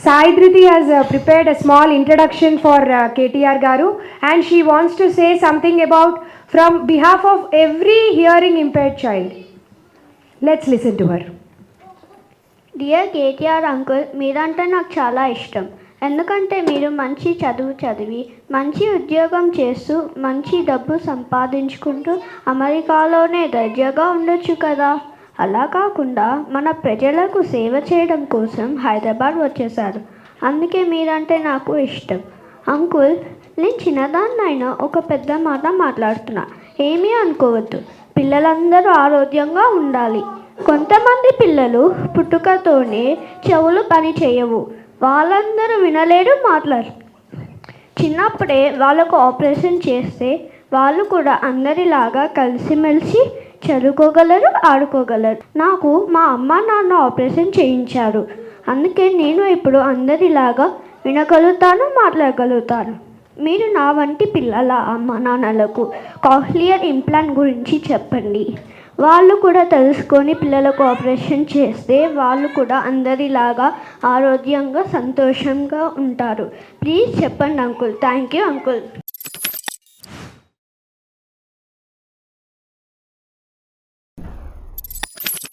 Sai Dhriti has prepared a small introduction for KTR Garu, and she wants to say something about from behalf of every hearing impaired child. Let's listen to her. Dear KTR uncle, మీరంటే నాకు చాలా ఇష్టం. ఎందుకంటే మీరు మంచి చదువు చదివి మంచి ఉద్యోగం చేస్తూ మంచి డబ్బు సంపాదించుకుంటూ అమెరికాలోనే దర్జాగా ఉండొచ్చు కదా. అలా కాకుండా మన ప్రజలకు సేవ చేయడం కోసం హైదరాబాద్ వచ్చేసారు. అందుకే మీరంటే నాకు ఇష్టం. అంకుల్, నేను చిన్నదాన్నైనా ఒక పెద్ద మాట మాట్లాడుతున్నా, ఏమీ అనుకోవద్దు. పిల్లలందరూ ఆరోగ్యంగా ఉండాలి. కొంతమంది పిల్లలు పుట్టుకతోనే చెవులు పని చేయవు, వాళ్ళందరూ వినలేరు, మాట్లాడరు. చిన్నప్పుడే వాళ్ళకు ఆపరేషన్ చేస్తే వాళ్ళు కూడా అందరిలాగా కలిసిమెలిసి చదువుకోగలరు, ఆడుకోగలరు. నాకు మా అమ్మ నాన్న ఆపరేషన్ చేయించారు, అందుకే నేను ఇప్పుడు అందరిలాగా వినగలుగుతాను, మాట్లాడగలుగుతాను. మీరు నా వంటి పిల్లల అమ్మ నాన్నలకు కాక్లియర్ ఇంప్లాంట్ గురించి చెప్పండి. వాళ్ళు కూడా తెలుసుకొని పిల్లలకు ఆపరేషన్ చేస్తే వాళ్ళు కూడా అందరిలాగా ఆరోగ్యంగా సంతోషంగా ఉంటారు. ప్లీజ్ చెప్పండి అంకుల్. Thank you uncle.